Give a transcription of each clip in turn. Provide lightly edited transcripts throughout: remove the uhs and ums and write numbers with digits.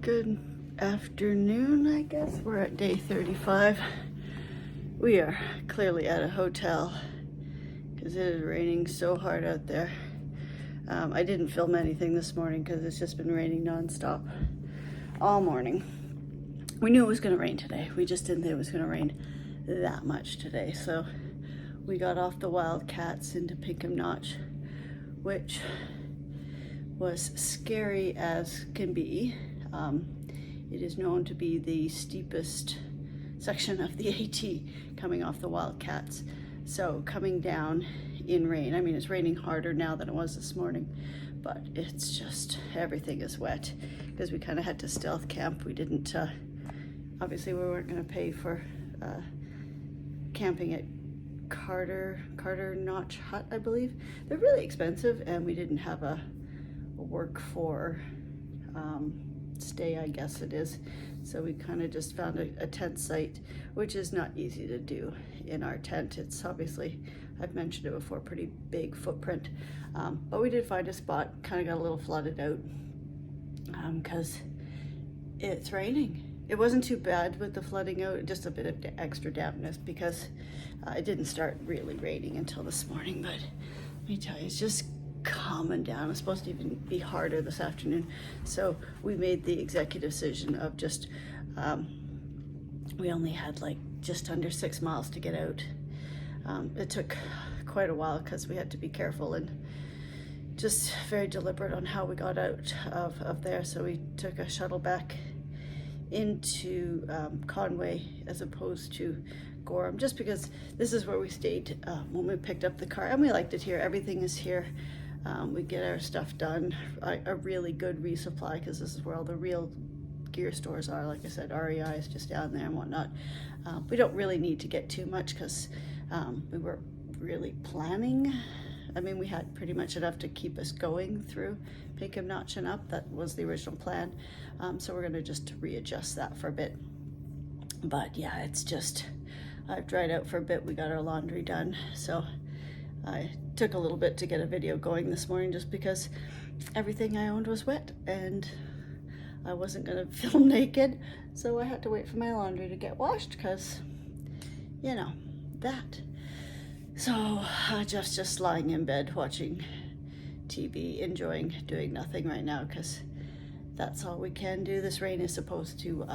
Good afternoon, I guess. We're at day 35. We are clearly at a hotel because it is raining so hard out there. I didn't film anything this morning because it's just been raining nonstop all morning. We knew it was going to rain today. We just didn't think it was going to rain that much today. So we got off the Wildcats into Pinkham Notch, which was scary as can be. It is known to be the steepest section of the AT coming off the Wildcats. So coming down in rain, I mean, it's raining harder now than it was this morning, but it's just, everything is wet because we kind of had to stealth camp. We didn't, obviously we weren't going to pay for camping at Carter Notch Hut, I believe. They're really expensive, and we didn't have a work for stay, I guess it is. So we kind of just found a tent site, which is not easy to do in our tent. It's obviously, I've mentioned it before, pretty big footprint. But we did find a spot, kind of got a little flooded out because it's raining. It wasn't too bad with the flooding out, just a bit of extra dampness because it didn't start really raining until this morning. But let me tell you, it's just calming down. It's supposed to even be harder this afternoon. So we made the executive decision of just, we only had like just under 6 miles to get out. It took quite a while because we had to be careful and just very deliberate on how we got out of there. So we took a shuttle back into Conway as opposed to Gorham, just because this is where we stayed when we picked up the car, and we liked it here. Everything is here. We get our stuff done, a really good resupply, because this is where all the real gear stores are. Like I said, REI is just down there and whatnot. We don't really need to get too much because we were really planning. I mean, we had pretty much enough to keep us going through Pinkham Notch and up. That was the original plan. So we're going to just readjust that for a bit. But yeah, it's just, I've dried out for a bit. We got our laundry done. So I took a little bit to get a video going this morning just because everything I owned was wet and I wasn't going to film naked. So I had to wait for my laundry to get washed because, you know, that. So Jeff's just lying in bed watching TV, enjoying doing nothing right now because that's all we can do. This rain is supposed to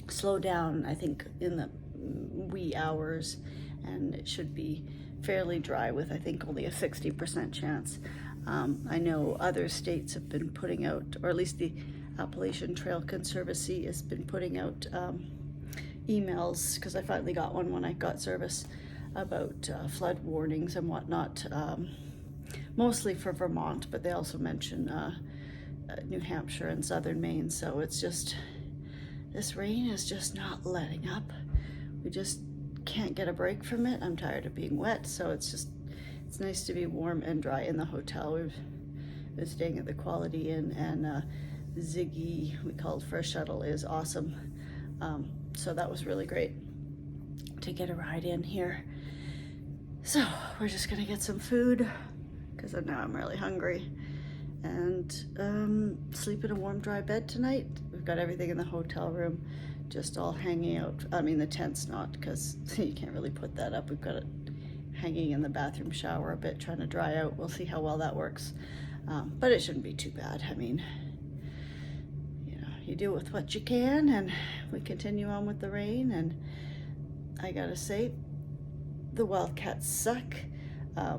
slow down, I think, in the wee hours, and it should be fairly dry with, I think, only a 60% chance. I know other states have been putting out, or at least the Appalachian Trail Conservancy has been putting out emails, because I finally got one when I got service, about flood warnings and whatnot, mostly for Vermont, but they also mention New Hampshire and southern Maine. So it's just, this rain is just not letting up. We just can't get a break from it. I'm tired of being wet, so it's nice to be warm and dry in the hotel. We've been staying at the Quality Inn, and Ziggy, we called for a shuttle, is awesome. So that was really great to get a ride in here. So we're just gonna get some food because now I'm really hungry, and sleep in a warm, dry bed tonight. We've got everything in the hotel room just all hanging out. I mean, the tent's not, because you can't really put that up. We've got it hanging in the bathroom shower a bit, trying to dry out. We'll see how well that works, but it shouldn't be too bad. I mean, you know, you do with what you can, and we continue on with the rain. And I gotta say, the Wildcats suck.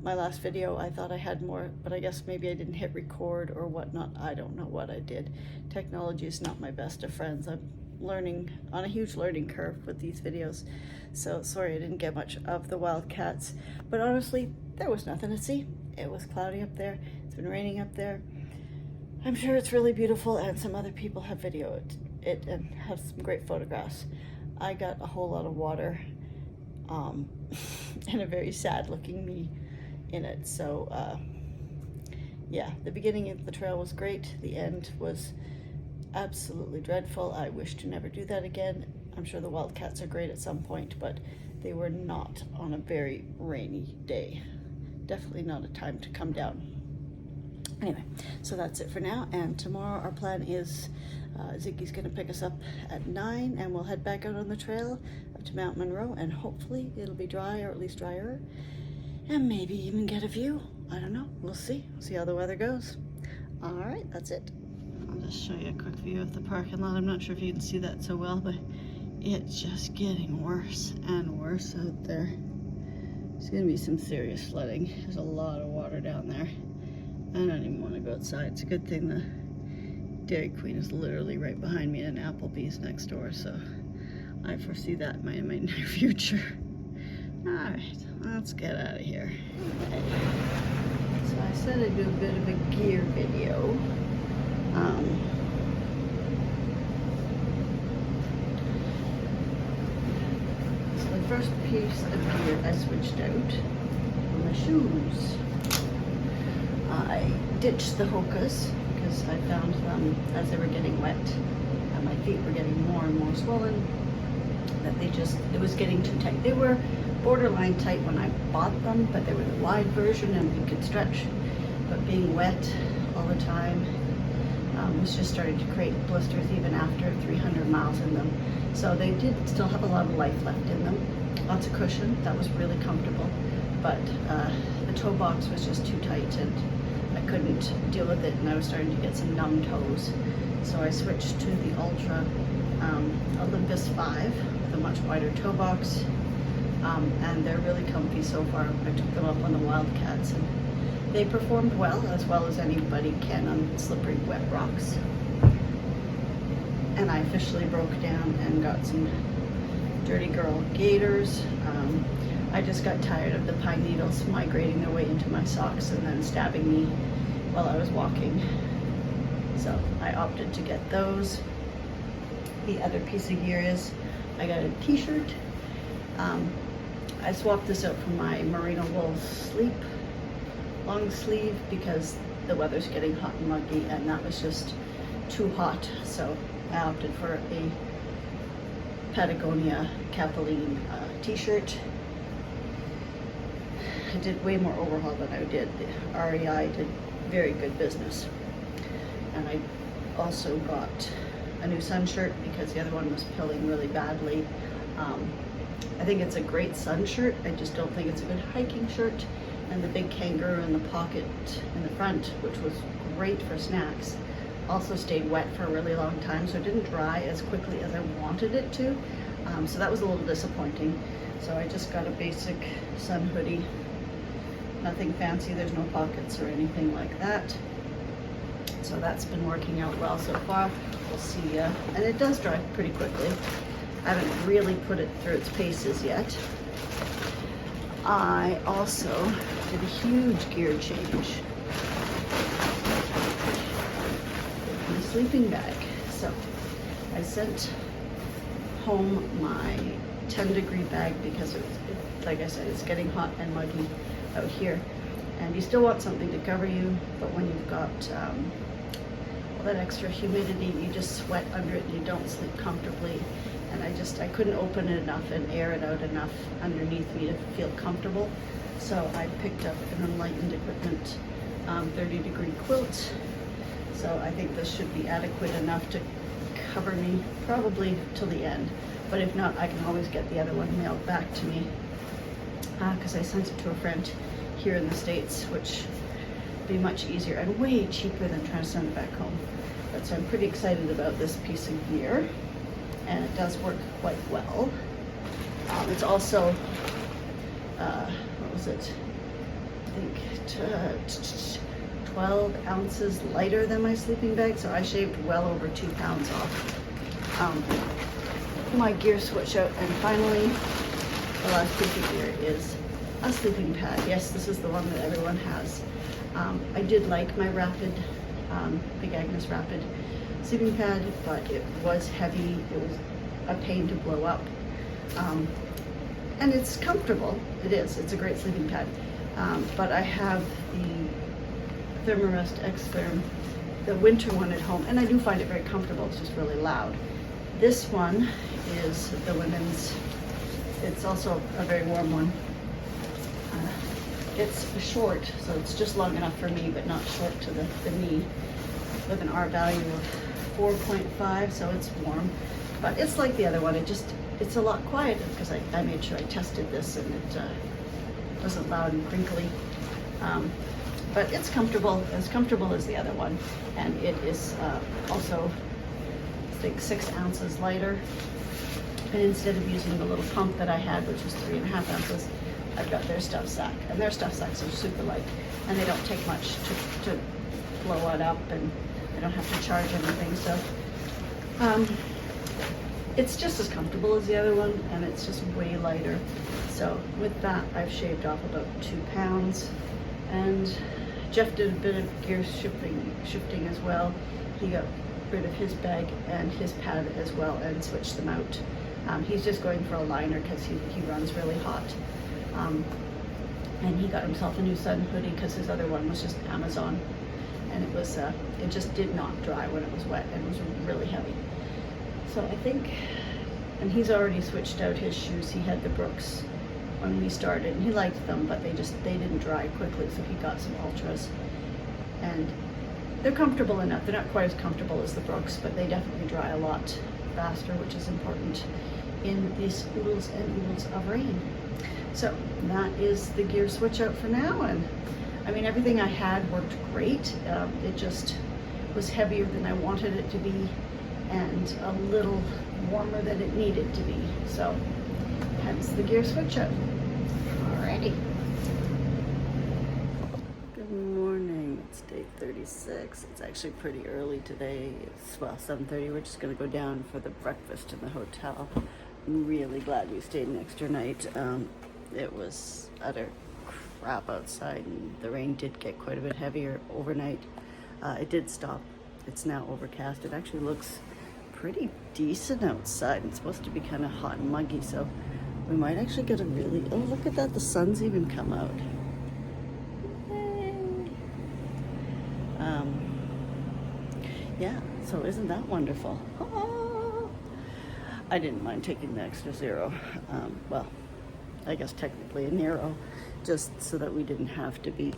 My last video, I thought I had more, but I guess maybe I didn't hit record or whatnot. I don't know what I did. Technology is not my best of friends. I'm learning on a huge learning curve with these videos. So sorry I didn't get much of the Wildcats, but honestly, there was nothing to see. It was cloudy up there. It's been raining up there. I'm sure it's really beautiful, and some other people have videoed it and have some great photographs. I got a whole lot of water and a very sad looking me in it. So yeah, the beginning of the trail was great. The end was absolutely dreadful. I wish to never do that again. I'm sure the Wildcats are great at some point, but they were not on a very rainy day. Definitely not a time to come down Anyway, so that's it for now, and tomorrow our plan is Ziggy's gonna pick us up at 9 and we'll head back out on the trail up to Mount Monroe, and hopefully it'll be dry, or at least drier, and maybe even get a view. I don't know, we'll see how the weather goes. All right, that's it. I'll just show you a quick view of the parking lot. I'm not sure if you can see that so well, but it's just getting worse and worse out there. There's gonna be some serious flooding. There's a lot of water down there. I don't even want to go outside. It's a good thing the Dairy Queen is literally right behind me and Applebee's next door, so I foresee that in my near future. Alright, let's get out of here. Okay. So I said I'd do a bit of a gear video. So the first piece of gear I switched out were my shoes. I ditched the Hokas because I found them as they were getting wet and my feet were getting more and more swollen, that it was getting too tight. They were borderline tight when I bought them, but they were the wide version and we could stretch, but being wet all the time was just starting to create blisters even after 300 miles in them. So they did still have a lot of life left in them. Lots of cushion, that was really comfortable, but the toe box was just too tight and I couldn't deal with it, and I was starting to get some numb toes. So I switched to the Ultra Olympus 5 with a much wider toe box, and they're really comfy so far. I took them up on the Wildcats and they performed well as anybody can on slippery wet rocks. And I officially broke down and got some Dirty Girl gaiters. I just got tired of the pine needles migrating their way into my socks and then stabbing me while I was walking. So I opted to get those. The other piece of gear is I got a t-shirt. I swapped this out for my merino wool sleep long sleeve because the weather's getting hot and muggy and that was just too hot. So I opted for a Patagonia Capilene t-shirt. I did way more overhaul than I did. The REI did very good business. And I also got a new sun shirt because the other one was pilling really badly. I think it's a great sun shirt. I just don't think it's a good hiking shirt. And the big kangaroo in the pocket in the front, which was great for snacks, also stayed wet for a really long time, so it didn't dry as quickly as I wanted it to. So that was a little disappointing. So I just got a basic sun hoodie. Nothing fancy, there's no pockets or anything like that. So that's been working out well so far. We'll see, and it does dry pretty quickly. I haven't really put it through its paces yet. I also did a huge gear change. My sleeping bag. So I sent home my 10-degree bag because like I said, it's getting hot and muggy out here. And you still want something to cover you, but when you've got all that extra humidity, you just sweat under it and you don't sleep comfortably. And I couldn't open it enough and air it out enough underneath me to feel comfortable. So I picked up an Enlightened Equipment 30-degree quilt. So I think this should be adequate enough to cover me probably till the end. But if not, I can always get the other one mailed back to me because I sent it to a friend here in the States, which would be much easier and way cheaper than trying to send it back home. But so I'm pretty excited about this piece of gear, and it does work quite well. It's also, what was it? I think 12 ounces lighter than my sleeping bag, so I shaved well over 2 pounds off my gear switch out. And finally, the last piece of gear is a sleeping pad. Yes, this is the one that everyone has. I did like my Rapid, Big Agnes Rapid sleeping pad, but it was heavy. It was a pain to blow up. And it's comfortable. It is. It's a great sleeping pad. But I have the Thermarest X-Therm, the winter one at home, and I do find it very comfortable. It's just really loud. This one is the women's. It's also a very warm one. It's short, so it's just long enough for me, but not short to the knee, with an R value of 4.5, so it's warm. But it's like the other one, it's a lot quieter, because I made sure I tested this and it wasn't loud and crinkly. But it's comfortable as the other one, and it is also, I think, 6 ounces lighter. And instead of using the little pump that I had, which was 3.5 ounces, I've got their stuff sack, and their stuff sacks are super light, and they don't take much to blow it up, and I don't have to charge anything. So it's just as comfortable as the other one, and it's just way lighter. So with that, I've shaved off about 2 pounds, and Jeff did a bit of gear shifting as well. He got rid of his bag and his pad as well and switched them out. He's just going for a liner because he runs really hot. And he got himself a new sun hoodie because his other one was just Amazon, and it just did not dry when it was wet, and it was really heavy. So I think, and he's already switched out his shoes. He had the Brooks when we started, and he liked them, but they didn't dry quickly, so he got some Ultras, and they're comfortable enough. They're not quite as comfortable as the Brooks, but they definitely dry a lot faster, which is important in these oodles and oodles of rain. So that is the gear switch out for now, and I mean, everything I had worked great. It just was heavier than I wanted it to be, and a little warmer than it needed to be. So hence the gear switch out. Alrighty. Good morning. It's day 36. It's actually pretty early today. It's 7:30. We're just gonna go down for the breakfast in the hotel. I'm really glad we stayed an extra night. It was utter crap outside, and the rain did get quite a bit heavier overnight. It did stop. It's now overcast. It actually looks pretty decent outside. It's supposed to be kind of hot and muggy, so we might actually get a really, oh, look at that, the sun's even come out. Yay. Yeah, so isn't that wonderful? Oh, I didn't mind taking the extra zero. Well, I guess technically a Nero, just so that we didn't have to be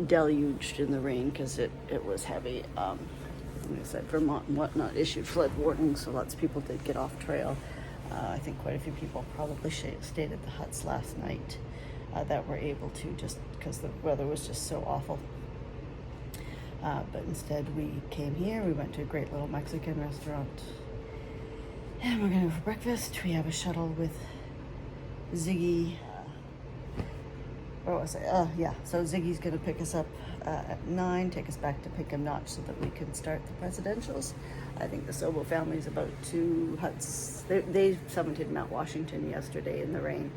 deluged in the rain, because it was heavy. Like I said, Vermont and whatnot issued flood warnings, so lots of people did get off trail. I think quite a few people probably stayed at the huts last night that were able to, just because the weather was just so awful. But instead we came here. We went to a great little Mexican restaurant, and we're gonna go for breakfast. We have a shuttle with Ziggy. Where was it? Yeah, so Ziggy's gonna pick us up at 9, take us back to Pinkham Notch so that we can start the presidentials. I think the Sobo family's about 2 huts. They summited Mount Washington yesterday in the rain.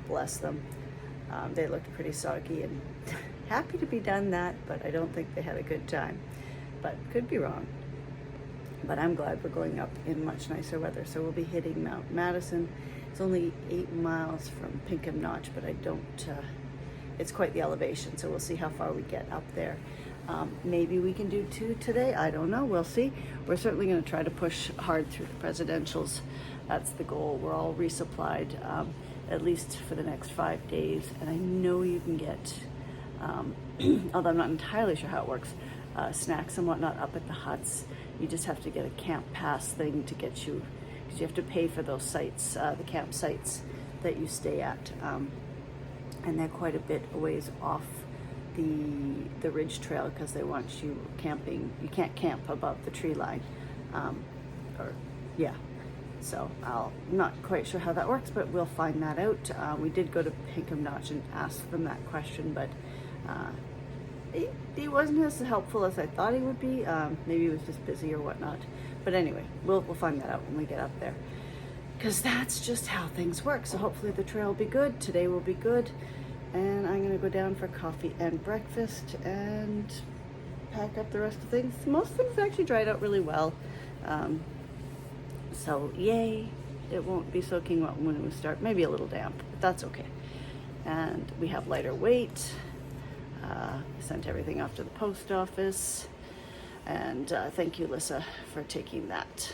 Bless them. They looked pretty soggy and happy to be done that, but I don't think they had a good time. But could be wrong. But I'm glad we're going up in much nicer weather. So we'll be hitting Mount Madison. It's only 8 miles from Pinkham Notch, but I don't, it's quite the elevation, so we'll see how far we get up there. Maybe we can do 2 today. I don't know. We'll see. We're certainly going to try to push hard through the presidentials. That's the goal. We're all resupplied, at least for the next 5 days. And I know you can get, although I'm not entirely sure how it works, snacks and whatnot up at the huts. You just have to get a camp pass thing to get you, because you have to pay for those sites, the campsites that you stay at. And they're quite a bit a ways off the ridge trail, because they want you camping. You can't camp above the tree line, so I'm not quite sure how that works, but we'll find that out. We did go to Pinkham Notch and ask them that question, but he wasn't as helpful as I thought he would be. Maybe he was just busy or whatnot, but anyway, we'll find that out when we get up there, because that's just how things work. So hopefully the trail will be good. Today will be good. And I'm gonna go down for coffee and breakfast and pack up the rest of things. Most things actually dried out really well. So yay, it won't be soaking wet when we start. Maybe a little damp, but that's okay. And we have lighter weight. Sent everything off to the post office. And thank you, Lissa, for taking that.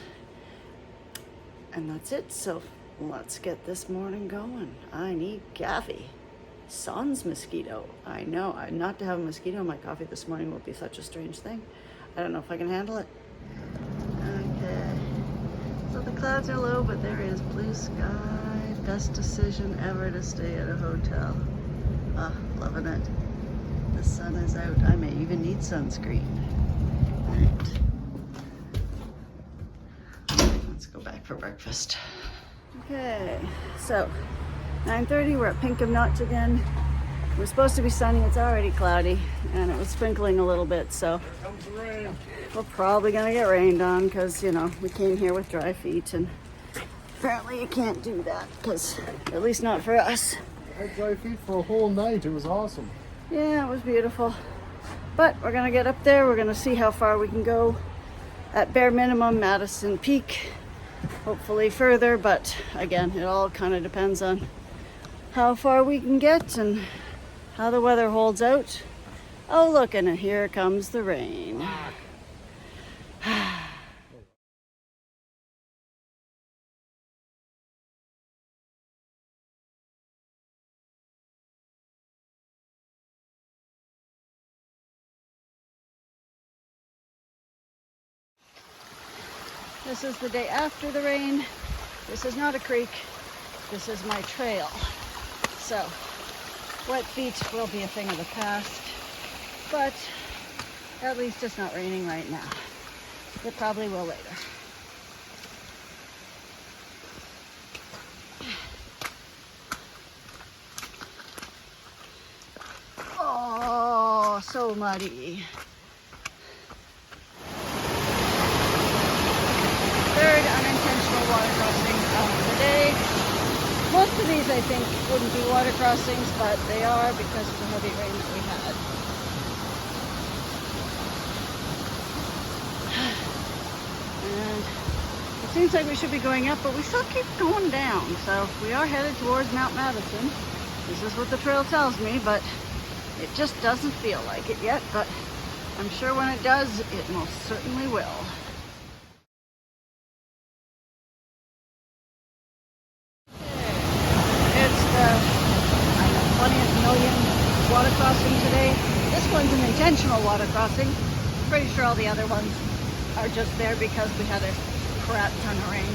And that's it. So let's get this morning going. I need coffee. Sans mosquito. I know, not to have a mosquito in my coffee this morning will be such a strange thing. I don't know if I can handle it. Okay, so the clouds are low, but there is blue sky. Best decision ever to stay at a hotel. Ah, loving it. The sun is out. I may even need sunscreen. All right. Let's go back for breakfast. Okay, so 9:30, we're at Pinkham Notch again. We're supposed to be sunny, it's already cloudy, and it was sprinkling a little bit, so Here comes the rain. we're probably gonna get rained on because, you know, we came here with dry feet, and apparently you can't do that, because at least not for us. I had dry feet for a whole night. It was awesome. Yeah, it was beautiful. But we're gonna get up there, we're gonna see how far we can go. At bare minimum, Madison Peak, hopefully further, but again, it all kind of depends on how far we can get and how the weather holds out. Oh, look, and here comes the rain. This is the day after the rain. This is not a creek. This is my trail. So, wet feet will be a thing of the past, but at least it's not raining right now. It probably will later. Oh, so muddy. Third unintentional water crossing of the day. Most of these, I think, wouldn't be water crossings, but they are because of the heavy rain that we had. And it seems like we should be going up, but we still keep going down. So we are headed towards Mount Madison. This is what the trail tells me, but it just doesn't feel like it yet. But I'm sure when it does, it most certainly will. Water crossing today. This one's an intentional water crossing. Pretty sure all the other ones are just there because we had a crap ton of rain.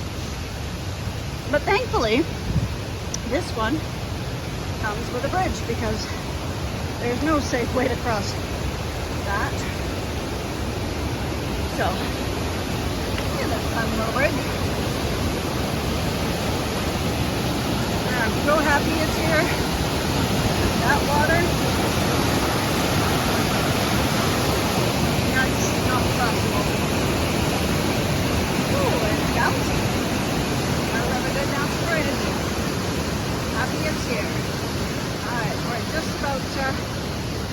But thankfully, this one comes with a bridge because there's no safe way to cross that. So, yeah, this fun little bridge. And I'm so happy it's here. That water, that's not possible. Ooh, and it's bouncing. I'll have a good bounce right in there. Happy it's here. Alright, we're just about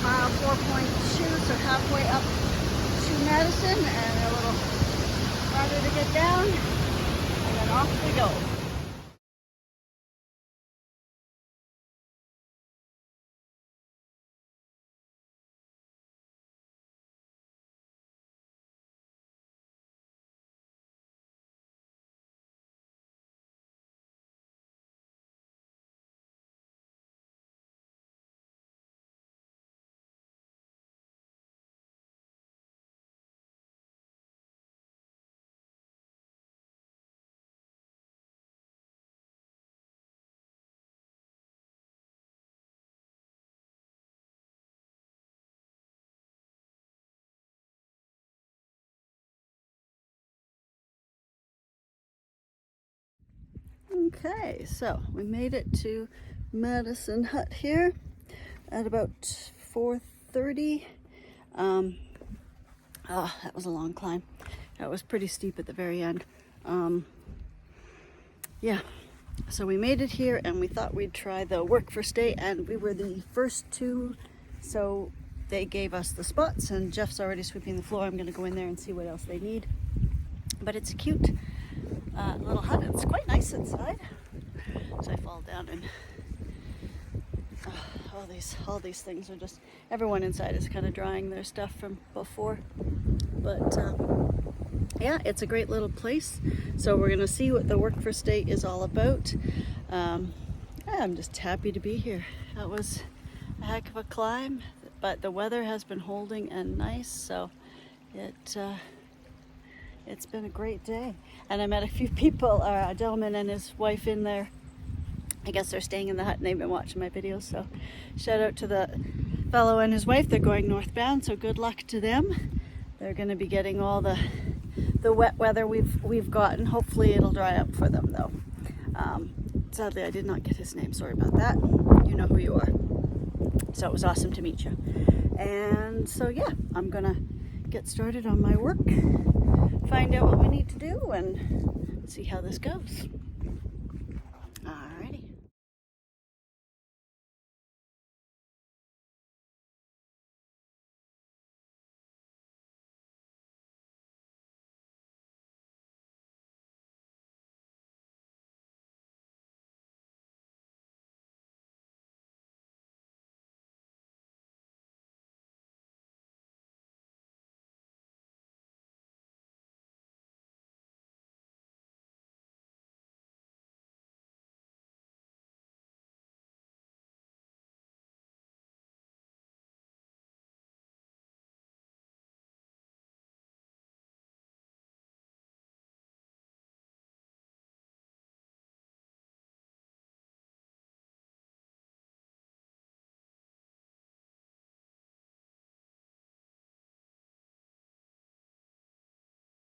mile 4.2, so halfway up to Madison, and a little farther to get down, and then off we go. Okay, so we made it to Madison Hut here at about 4:30. That was a long climb. That was pretty steep at the very end. Yeah, so we made it here and we thought we'd try the work for stay, and we were the first two, so they gave us the spots, and Jeff's already sweeping the floor. I'm gonna go in there and see what else they need. But it's a cute little hut. It's quite nice inside. So I fall down and all these things are just, everyone inside is kind of drying their stuff from before. But yeah, it's a great little place. So we're gonna see what the work for stay is all about. I'm just happy to be here. That was a heck of a climb, but the weather has been holding and nice, so it's been a great day. And I met a few people, a gentleman and his wife in there. I guess they're staying in the hut and they've been watching my videos, so shout out to the fellow and his wife. They're going northbound, so good luck to them. They're going to be getting all the wet weather we've gotten. Hopefully it'll dry up for them though. Sadly I did not get his name, sorry about that. You know who you are. So it was awesome to meet you. And so yeah, I'm gonna get started on my work, find out what we need to do, and see how this goes.